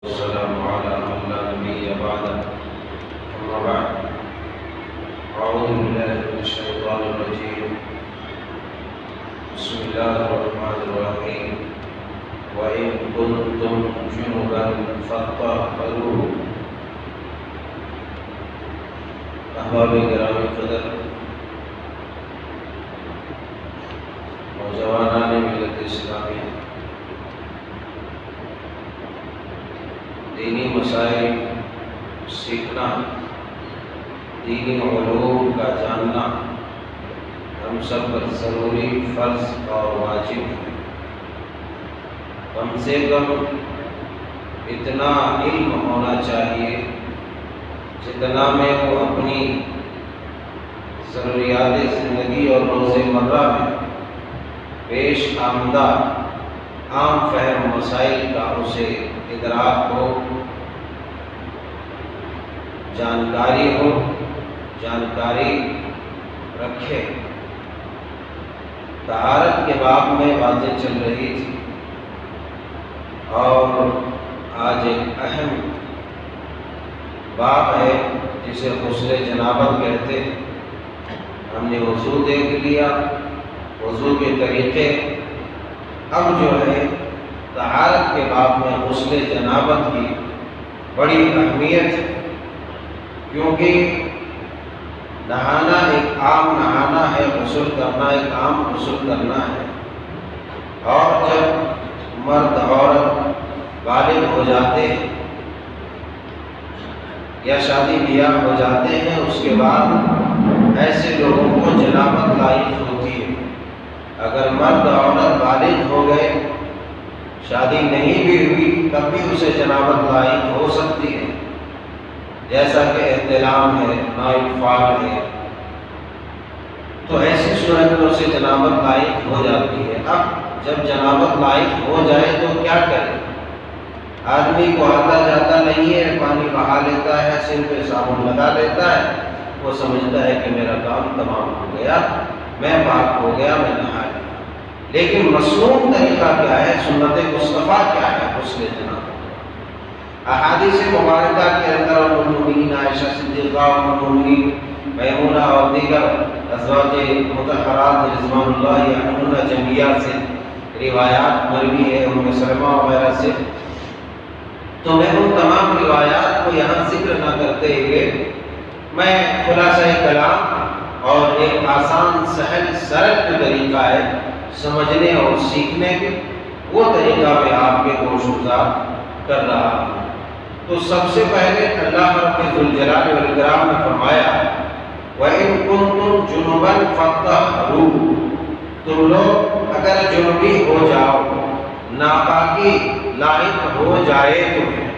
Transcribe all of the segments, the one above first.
والسلام على من لا نبي بعده. أما بعد، أعوذ بالله من الشيطان الرجيم. بسم الله الرحمن الرحيم. وإن كنتم جنبا فاطهروا. احباب گرامی قدر، نوجوانان ملت اسلامی، دینی مسائل سیکھنا، دینی علوم کا جاننا ہم سب پر ضروری، فرض اور واجب ہے۔ کم سے کم اتنا علم ہونا چاہیے جتنا میں وہ اپنی ضروریات زندگی اور روزمرہ میں پیش آمدہ عام فہم مسائل کا اسے ادراک ہو، جانکاری رکھے۔ طہارت کے باب میں باتیں چل رہی تھی اور آج ایک اہم باب ہے جسے غسل جنابت کہتے ہیں۔ ہم نے وضو دیکھ لیا، وضو کے طریقے۔ اب جو ہے طہارت کے باب میں غسل جنابت کی بڑی اہمیت ہے، کیونکہ نہانا ایک عام نہانا ہے، غسل کرنا ایک عام غسل کرنا ہے۔ اور جب مرد عورت بالغ ہو جاتے ہیں یا شادی بیاہ ہو جاتے ہیں، اس کے بعد ایسے لوگوں کو جنابت لاحق ہوتی ہے۔ اگر مرد عورت بالغ ہو گئے، شادی نہیں بھی ہوئی، تب بھی اسے جنابت لاحق ہو سکتی ہے، جیسا کہ احتلام ہے، نائفال ہے، تو ایسی صورت میں اسے جنابت لاحق ہو جاتی ہے۔ اب جب جنابت لاحق ہو جائے تو کیا کرے؟ آدمی کو آتا جاتا نہیں ہے، پانی بہا لیتا ہے، سر پہ صابن لگا لیتا ہے، وہ سمجھتا ہے کہ میرا کام تمام ہو گیا، میں پاک ہو گیا، میں نہا لیا۔ لیکن مصنون طریقہ کیا ہے، سنت مصطفیٰ کیا ہے غسل جنابت؟ احادیث مبارکہ کے اندر ام المؤمنین عائشہ صدیقہ، ام المؤمنین میمونہ اور دیگر ازواج مطہرات رضوان اللہ عنہن جمیعہ سے روایات مروی ہے، ام سلمہ وغیرہ سے۔ تو میں ان تمام روایات کو یہاں ذکر نہ کرتے ہوئے میں خلاصہ کلام اور ایک آسان سہل سرل جو طریقہ ہے سمجھنے اور سیکھنے کے، وہ طریقہ میں آپ کے گوش گزار کر رہا ہوں۔ تو سب سے پہلے اللہ رب ذوالجلال والاکرام نے فرمایا وَإِن كُنتُمْ جُنُبًا فَاطَّهِرُوا، تم لوگ اگر جنوبی ہو جاؤ، ناپاکی لاحق ہو جائے تمہیں۔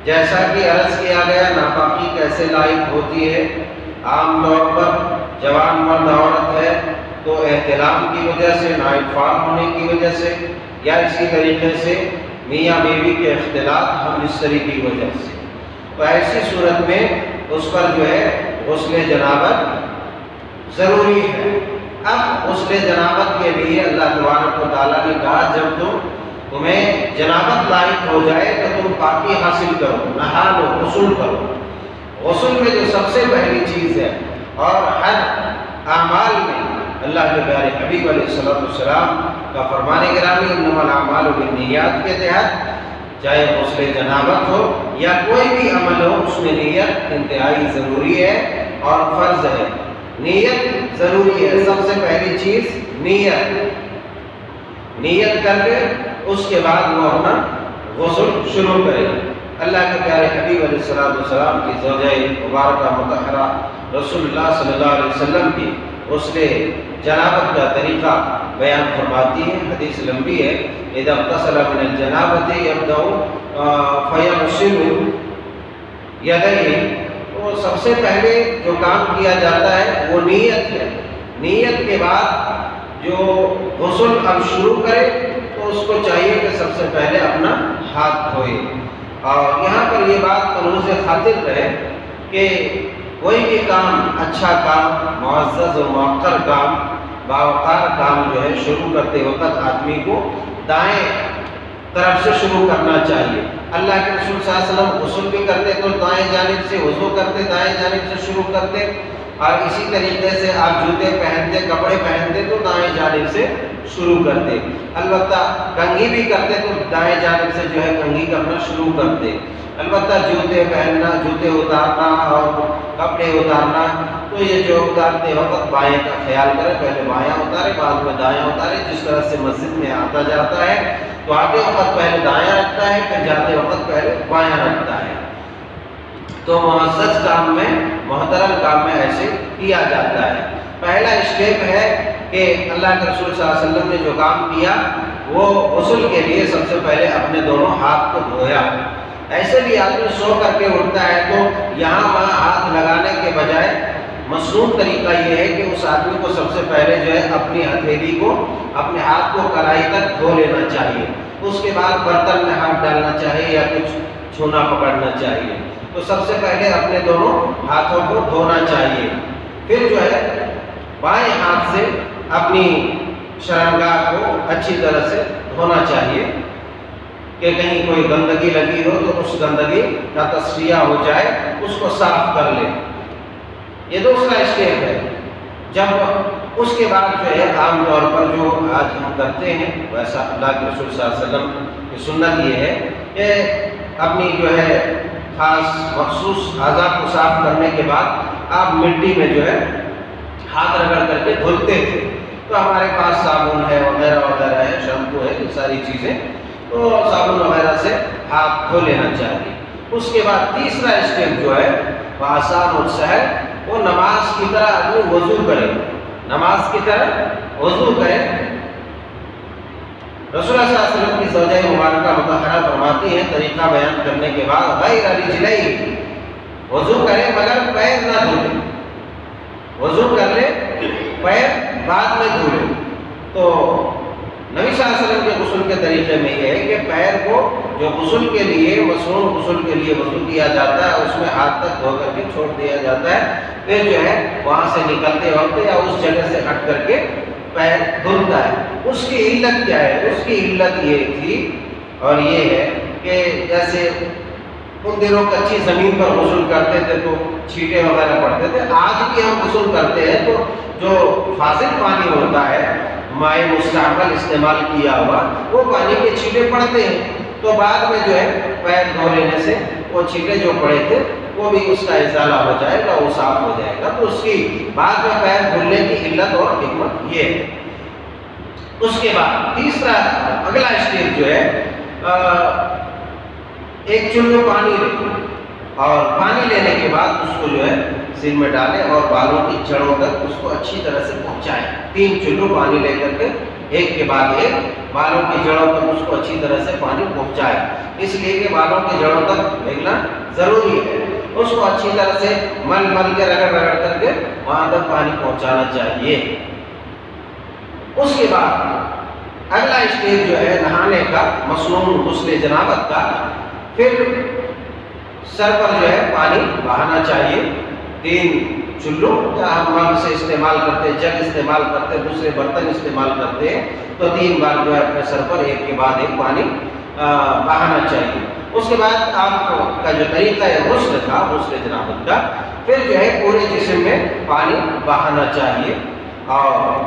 جیسا کہ عرض کیا گیا، ناپاکی کیسے لاحق ہوتی ہے؟ عام طور پر جوان مرد عورت ہے تو احتلام کی وجہ سے، نائفال ہونے کی وجہ سے، یا اسی طریقے سے میاں بیوی کے اختلاط ہم مصری کی وجہ سے، تو ایسی صورت میں اس پر جو ہے غسل جنابت ضروری ہے۔ اب غسل جنابت کے لیے اللہ تبارک و تعالیٰ نے کہا جب تمہیں جنابت لاحق ہو جائے تو تم پاکی حاصل کرو، نہا لو، غسل کرو۔ غسل میں جو سب سے پہلی چیز ہے اور ہر اعمال میں اللہ کے پیارے حبیب علیہ السلام کا فرمان گرامی انما الاعمال بالنیات کے تحت، چاہے غسل جنابت ہو یا کوئی بھی عمل ہو، اس میں نیت انتہائی ضروری ہے اور فرض ہے۔ نیت ضروری ہے، سب سے پہلی چیز نیت کر کے اس کے بعد وہ اپنا غسل شروع کرے۔ اللہ کے پیارے حبیب علیہ السلام کی زوجہ مبارکہ مطہرہ رسول اللہ صلی اللہ علیہ وسلم کی غسل جنابت کا طریقہ بیان فرماتی ہے، حدیث لمبی ہے۔ اذا اغتسل من الجنابۃ یبدأ فیغسل یدیہ، تو سب سے پہلے جو کام کیا جاتا ہے وہ نیت ہے۔ نیت کے بعد جو غسل اب شروع کرے تو اس کو چاہیے کہ سب سے پہلے اپنا ہاتھ دھوئے۔ اور یہاں پر یہ بات ملحوظ خاطر رہے کہ کوئی بھی کام، اچھا کام، معزز و موقر کام، باوقار کام جو ہے شروع کرتے وقت آدمی کو دائیں طرف سے شروع کرنا چاہیے۔ اللہ کے رسول صلی اللہ علیہ وسلم غسل بھی کرتے تو دائیں جانب سے وضو کرتے، دائیں جانب سے شروع کرتے، اور اسی طریقے سے آپ جوتے پہنتے، کپڑے پہنتے تو دائیں جانب سے شروع کرتے۔ البتہ کنگھی بھی کرتے تو دائیں جانب سے جو ہے کنگھی کرنا شروع کرتے۔ البتہ جوتے پہننا، جوتے اتارنا اور کپڑے اتارنا، تو یہ جو اتارتے وقت بائیں کا خیال کرے، پہلے بایاں اتارے بعد میں دایاں اتارے۔ جس طرح سے مسجد میں آتا جاتا ہے تو آتے وقت پہلے دایاں رکھتا ہے، پھر جاتے وقت پہلے بایاں رکھتا ہے۔ تو معزز کام میں، محترم کام میں ایسے کیا جاتا ہے۔ پہلا اسٹیپ ہے کہ اللہ کے رسول صلی اللہ علیہ وسلم نے جو کام کیا وہ غسل کے لیے سب سے پہلے اپنے دونوں ہاتھ کو دھویا۔ ایسے بھی آدمی سو کر کے اٹھتا ہے تو یہاں وہاں ہاتھ لگانے کے بجائے مصنون طریقہ یہ ہے کہ اس آدمی کو سب سے پہلے جو ہے اپنی ہتھیلی کو، اپنے ہاتھ کو کلائی تک دھو لینا چاہیے۔ اس کے بعد برتن میں ہاتھ ڈالنا چاہیے یا کچھ چھونا پکڑنا چاہیے۔ تو سب سے پہلے اپنے دونوں ہاتھوں کو دھونا چاہیے، پھر جو ہے بائیں ہاتھ سے اپنی شرمگاہ کو اچھی طرح سے دھونا چاہیے کہ کہیں کوئی گندگی لگی ہو تو اس گندگی کا تصفیہ ہو جائے، اس کو صاف کر لے۔ یہ دوسرا اسٹیپ ہے۔ جب اس کے بعد جو ہے عام طور پر جو آج ہم کرتے ہیں ویسا اللہ کے رسول صلی اللہ علیہ وسلم کی سنت یہ ہے کہ اپنی جو ہے خاص مخصوص اعضاء کو صاف کرنے کے بعد آپ مٹی میں جو ہے ہاتھ رگڑ کر کے دھلتے تھے۔ تو ہمارے پاس صابن ہے وغیرہ وغیرہ ہے، شیمپو ہے، یہ ساری چیزیں، تو صابن وغیرہ سے ہاتھ دھو لینا چاہیے۔ اس کے بعد تیسرا اسٹیپ جو ہے وہ آسان اور سہل، وہ نماز کی طرح آدمی وضو کرے، نماز کی طرح وضو کرے۔ رسول اللہ صلی اللہ علیہ وسلم کی زوجہ مبارکہ مطہرہ فرماتی ہیں طریقہ بیان کرنے کے بعد غیر رجلئی، وضو کرے مگر پیر نہ دھلے، وضو کر لے پیر بعد میں دھلے۔ تو نبی صلی اللہ علیہ وسلم کے غسل کے طریقے میں یہ ہے کہ پیر کو جو غسل کے لیے، مصنون غسل کے لیے وضو کیا جاتا ہے، اس میں ہاتھ تک دھو کر کے چھوڑ دیا جاتا ہے، پھر جو ہے وہاں سے نکلتے وقت یا اس جگہ سے ہٹ کر کے پیر دھلتا ہے۔ اس کی علت کیا ہے؟ اس کی علت یہ تھی اور یہ ہے کہ جیسے ان دنوں کچی زمین پر غسل کرتے تھے تو چھینٹے وغیرہ پڑتے تھے، آج بھی ہم غسل کرتے ہیں تو جو فاضل پانی ہوتا ہے، مائع مستعمل استعمال کیا ہوا، وہ پانی کے چھینٹے پڑتے ہیں، تو بعد میں جو ہے پیر دھو لینے سے وہ چھینٹے جو پڑے تھے وہ بھی اس کا ازالہ ہو جائے گا، وہ صاف ہو جائے گا۔ تو اس کی بعد میں پیر دھلنے کی علت اور حکمت یہ ہے۔ اس کے بعد تیسرا اگلا اسٹیپ جو ہے، ایک چلو پانی لے اور پانی لینے کے بعد اس کو جو ہے سر میں ڈالے اور بالوں کی جڑوں تک اس کو اچھی طرح سے پہنچائے۔ 3 چلو پانی لے کر کے ایک کے بعد ایک بالوں کی جڑوں تک اس کو اچھی طرح سے پانی پہنچائے، اس لیے کہ بالوں کی جڑوں تک بھیگنا ضروری ہے۔ اس کو اچھی طرح سے مل مل کے رگڑ رگڑ کر کے وہاں تک پانی پہنچانا چاہیے۔ اس کے بعد اگلا اسٹیج جو ہے نہانے کا، مصنون غسل جنابت کا، پھر سر پر جو ہے پانی بہانا چاہیے۔ 3 چلو یا ہم مگ سے استعمال کرتے، جگ استعمال کرتے، دوسرے برتن استعمال کرتے ہیں، تو 3 بار جو ہے اپنے سر پر ایک کے بعد ایک پانی بہانا چاہیے۔ اس کے بعد آپ کا جو طریقہ ہے غسل تھا، غسل جنابت کا، پھر جو ہے پورے جسم میں پانی بہانا چاہیے، اور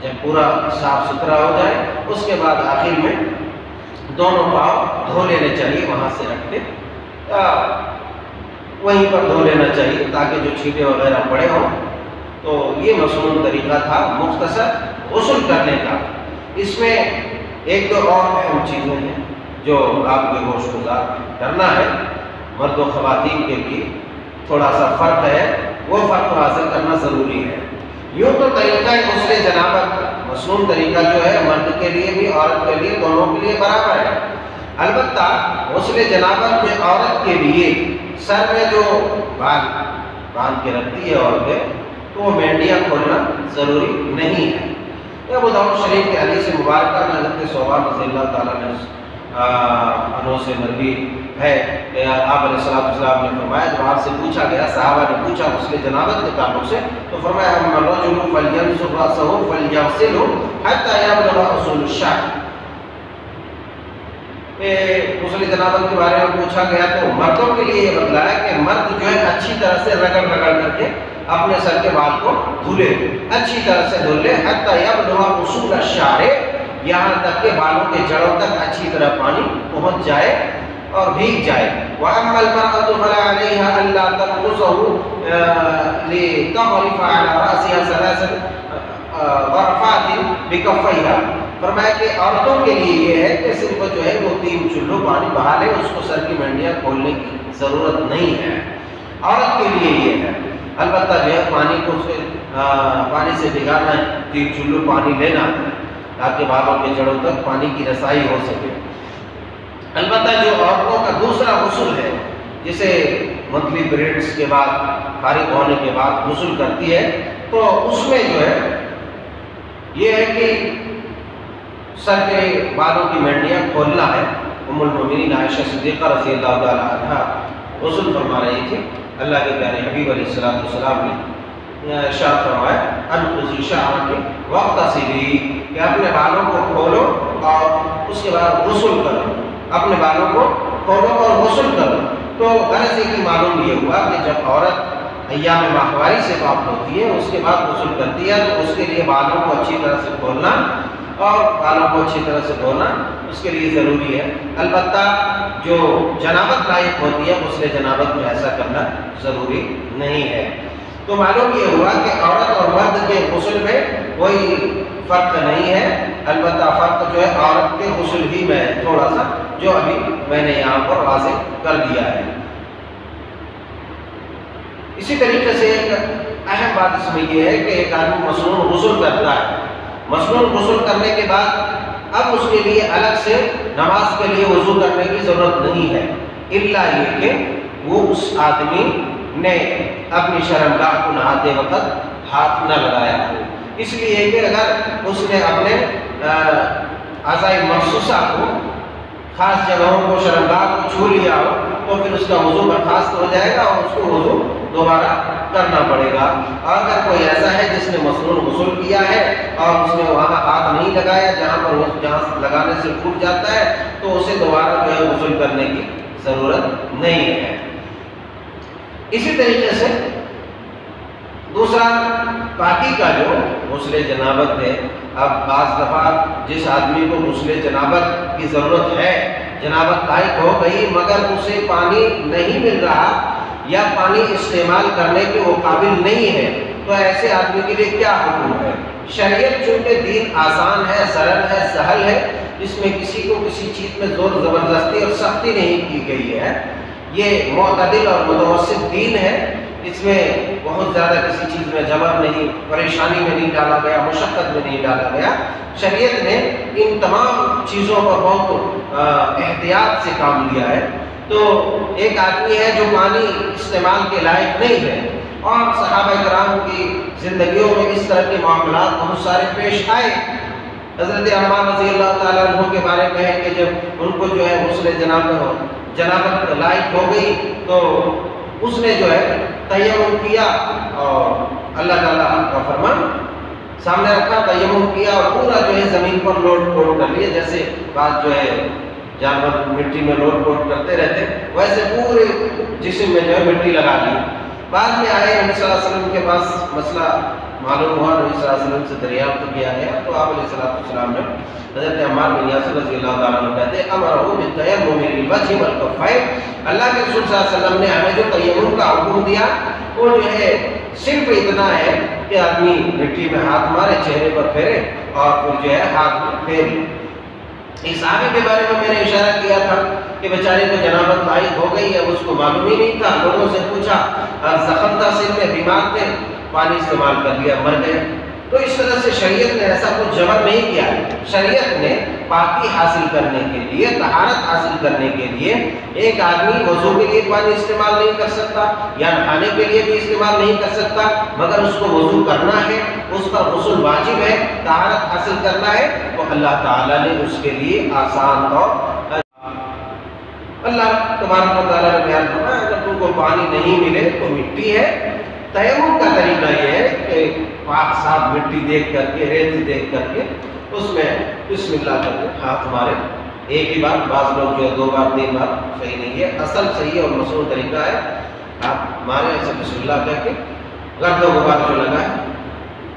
جب پورا صاف ستھرا ہو جائے اس کے بعد آخر میں دونوں پاؤں دھو لینے چاہیے، وہاں سے رکھ کے وہیں پر دھو لینا چاہیے تاکہ جو چھینٹے وغیرہ پڑے ہوں۔ تو یہ مصنون طریقہ تھا مختصر غسل کرنے کا۔ اس میں 1-2 اور اہم چیزیں ہیں جو آپ کے ہوش گزار کرنا ہے، مرد و خواتین کے لیے تھوڑا سا فرق ہے، وہ فرق حاصل کرنا ضروری ہے۔ یوں تو طریقہ غسل جنابت، مصنون طریقہ جو ہے مرد کے لیے بھی عورت کے لیے، دونوں کے لیے برابر ہے۔ البتہ غسل جنابت میں عورت کے لیے سر میں جو بال باندھ کے رکھتی ہے عورتیں، تو وہ مینڈیاں کھولنا ضروری نہیں ہے۔ یہ ابو داؤد شریف کے حدیث مبارکہ میں حضرت ثوبان رضی اللہ تعالیٰ عنہ سے مروی ہے کہ آپ علیہ السلام نے فرمایا، جب آپ سے پوچھا گیا، صحابہ نے پوچھا غسل جنابت کے تعلق سے، تو فرمایا الرجل فلینصب رأسہ فلیغسلہ حتی یبلغ اصول الشعر، غسل جنابت کے بارے میں پوچھا گیا تو مردوں کے لیے یہ بتلایا کہ مرد جو ہے اچھی طرح سے رگڑ کر کے اپنے سر کے بال کو دھلے، اچھی طرح سے دھل لے، حتی یبلغ اصول الشعر، یہاں تک کہ بالوں کے جڑوں تک اچھی طرح پانی پہنچ جائے اور بھیگ جائے۔ وَأَمَّا الْمَرْأَةُ فَلَا عَلَيْهَا أَلَّا تَنْقُصَهُ لِتَغْرِفَ عَلَى رَأْسِهَا ثَلَاثَ غَرْفَاتٍ بِكَفَّيْهَا، فرمایا کہ عورتوں کے لیے یہ ہے کہ صرف جو ہے وہ 3 چلو پانی بہا لے، اس کو سر کی منڈیاں کھولنے کی ضرورت نہیں ہے، عورت کے لیے یہ ہے۔ البتہ جو ہے پانی کو پانی سے بھگانا ہے، 3 چلو پانی لینا ہے تاکہ بالوں کے جڑوں تک پانی کی رسائی ہو سکے۔ البتہ جو عورتوں کا دوسرا غسل ہے، جسے منتھلی پیریڈز کے بعد فارغ ہونے کے بعد غسل کرتی ہے، تو اس میں جو ہے یہ ہے کہ سر کے بالوں کی منڈیاں کھولنا ہے۔ ام المؤمنین عائشہ صدیقہ رضی اللہ تعالی عنہا غسل فرما رہی تھی، اللہ کے پیارے حبیب علیہ السلام نے ارشاد فرمایا انقضی شعرک واغتسلی، کہ اپنے بالوں کو کھولو اور اس کے بعد غسل کرو، اپنے بالوں کو کھولو اور غسل کرو۔ تو غرض یہ کہ معلوم یہ ہوا کہ جب عورت ایام ماہواری سے پاک ہوتی ہے، اس کے بعد غسل کرتی ہے، تو اس کے لیے بالوں کو اچھی طرح سے کھولنا اور بالوں کو اچھی طرح سے دھونا اس کے لیے ضروری ہے۔ البتہ جو جنابت لائق ہوتی ہے غسل جنابت میں ایسا کرنا ضروری نہیں ہے۔ تو معلوم یہ ہوا کہ عورت اور مرد کے غسل میں کوئی فرق نہیں ہے، البتہ فرق جو ہے عورت کے غسل ہی میں تھوڑا سا، جو ابھی میں نے یہاں پر واضح کر دیا ہے۔ اسی طریقے سے ایک اہم بات اس میں یہ ہے کہ ایک آدمی مصنون غسل کرتا ہے، مصنون غسل کرنے کے بعد اب اس کے لیے الگ سے نماز کے لیے وضو کرنے کی ضرورت نہیں ہے، الا یہ کہ وہ اس آدمی نے اپنی شرمگاہ کو نہاتے وقت ہاتھ نہ لگایا ہو، اس لیے کہ اگر اس نے اپنے اعضائے مخصوصہ کو، خاص جگہوں کو، شرمگاہ کو چھو لیا ہو تو پھر اس کا وضو برخاست ہو جائے گا اور اس کو وضو دوبارہ کرنا پڑے گا۔ اور اگر کوئی ایسا ہے جس نے مصنون غسل کیا ہے اور اس نے وہاں ہاتھ نہیں لگایا جہاں لگانے سے پھوٹ جاتا ہے، تو اسے دوبارہ جو ہے غسل کرنے کی ضرورت نہیں ہے۔ اسی طریقے سے دوسرا پاکی کا جو غسل جنابت ہے، اب بعض دفعہ جس آدمی کو غسل جنابت کی ضرورت ہے، جنابت لائق ہو گئی مگر اسے پانی نہیں مل رہا یا پانی استعمال کرنے کے وہ قابل نہیں ہے، تو ایسے آدمی کے لیے کیا حکم ہے؟ شریعت چونکہ دین آسان ہے، سرل ہے، سہل ہے، اس میں کسی کو کسی چیز میں زور زبردستی اور سختی نہیں کی گئی ہے، یہ معتدل اور متوسط دین ہے، اس میں بہت زیادہ کسی چیز میں جبر نہیں، پریشانی میں نہیں ڈالا گیا، مشقت میں نہیں ڈالا گیا۔ شریعت نے ان تمام چیزوں پر بہت احتیاط سے کام لیا ہے۔ تو ایک آدمی ہے جو پانی استعمال کے لائق نہیں ہے، اور صحابہ کرام کی زندگیوں میں اس طرح کے معاملات بہت سارے پیش آئے۔ حضرت عمار رضی اللہ تعالیٰ عنہ کے بارے میں ہے کہ جب ان کو جو ہے غسل جنابت لائق ہو گئی تو اس نے جو ہے تیمم کیا اور اللہ تعالیٰ کا فرمان سامنے رکھا، تیمم کیا اور پورا جو ہے زمین پر لوٹ پوٹ کر لیا، جیسے بات جو ہے جانور مٹی میں لوٹ پوٹ کرتے رہتے، ویسے پورے جسم میں جو ہے مٹی لگا لی۔ بعد میں آئے نبی صلی اللہ علیہ وسلم کے پاس، مسئلہ معلوم ہوا، نبی صلی اللہ علیہ وسلم سے دریافت کیا گیا تو آپ علیہ السلام نے حضرت عمار بن یاسر رضی اللہ تعالیٰ عنہ کہتے ہیں امرہ بالتیمم للوجہ والکفین، اللہ کے رسول صلی اللہ علیہ وسلم نے ہمیں جو تیمم کا حکم دیا وہ جو ہے صرف اتنا ہے کہ آدمی مٹی میں ہاتھ مارے، چہرے پر پھیرے اور پھر جو ہے ہاتھ میں پھیر لے۔ اس صحابی کے بارے میں نے اشارہ کیا تھا کہ بیچارے کو جنابت لائق ہو گئی، اب اس کو معلوم ہی نہیں تھا، لوگوں سے پوچھا، زخم تھا سر میں، بیمار تھے، پانی استعمال کر لیا، مر گئے۔ تو اس طرح سے شریعت نے ایسا کچھ جبر نہیں کیا، شریعت نے پاکی حاصل کرنے کے لیے، طہارت حاصل کرنے کے لیے، ایک آدمی وضو کے لیے پانی استعمال نہیں کر سکتا یا نہانے کے لیے بھی استعمال نہیں کر سکتا، مگر اس کو وضو کرنا ہے، اس پر غسل واجب ہے، طہارت حاصل کرنا ہے، تو اللہ تعالیٰ نے اس کے لیے آسان اور اللہ تبارک و تعالیٰ نے بیان کرنا ہے، اگر تم کو پانی نہیں ملے تو مٹی ہے۔ تیمم کا طریقہ یہ ہے کہ پاک صاف مٹی دیکھ کر کے، ریت دیکھ کر کے اس میں بسم اللہ کر کے ہاتھ مارے ایک ہی بار، بعض لوگ جو ہے 2 بار 3 بار، صحیح نہیں ہے. اصل صحیح اور مشہور طریقہ ہے آپ مارے ایسے بسم اللہ کہہ کے گرد و غبار جو لگا ہے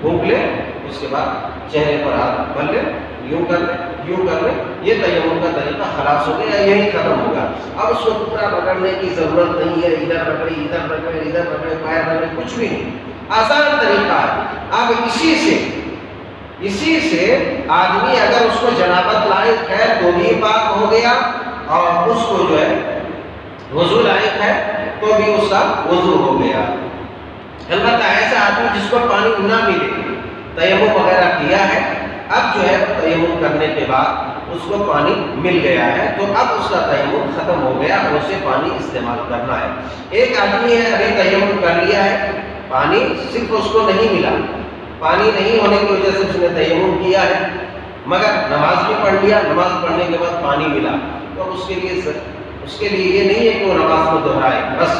پھونک لیں، اس کے بعد چہرے پر ہاتھ بھر لیں، یوں کر لیں یوں کر لیں. یہ تیمم کا طریقہ خلاص ہو گیا، یہی ختم ہوگا. اب اس کو پورا رگڑنے کی ضرورت نہیں ہے، ادھر رگڑے ادھر رگڑے ادھر رگڑے پیر رگڑے، کچھ بھی نہیں. آسان طریقہ ہے. اب اسی سے آدمی اگر اس کو جنابت لائق ہے تو بھی پاک ہو گیا، اور اس کو جو ہے وضو لائق ہے تو بھی اس کا وضو ہو گیا. البتہ ایسا آدمی جس کو پانی نہ ملے، تیمم وغیرہ کیا ہے، اب جو ہے تیمم کرنے کے بعد اس کو پانی مل گیا ہے تو اب اس کا تیمم ختم ہو گیا، اسے پانی استعمال کرنا ہے. ایک آدمی ہے ابھی تیمم کر لیا ہے، پانی صرف اس کو نہیں ملا، پانی نہیں ہونے کی وجہ سے اس نے تیمم کیا ہے، مگر نماز بھی پڑھ لیا، نماز پڑھنے کے بعد پانی ملا، تو اس کے لیے یہ نہیں ہے کہ وہ نماز کو دہرائے. بس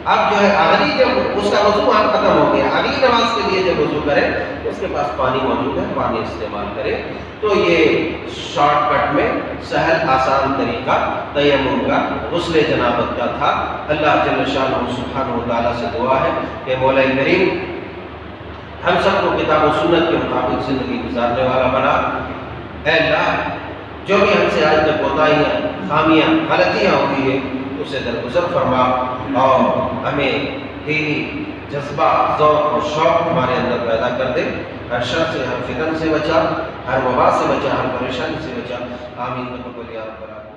اب جو ہے اگلی جب اس کا وضو وہاں ختم ہو گیا، اگلی نماز کے لیے جب وضو کرے تو اس کے پاس پانی موجود ہے، پانی استعمال کرے. تو یہ شارٹ کٹ میں سہل آسان طریقہ تیمم کا غسل جنابت کا تھا. اللہ جل شانہ سبحانہ و تعالیٰ سے دعا ہے کہ مولا کریم ہم سب کو کتاب و سنت کے مطابق زندگی گزارنے والا بنا. اے اللہ، جو بھی ہم سے آج تک کوتاہیاں، خامیاں، غلطیاں ہوئی ہیں اسے درگزر فرما، اور ہمیں دینی جذبہ، ذوق اور شوق ہمارے اندر پیدا کر دے. ہر شر سے، ہر فتن سے بچا، ہر وبا سے بچا، ہر پریشانی سے بچا. آمین. تقبل یا رب العالمین.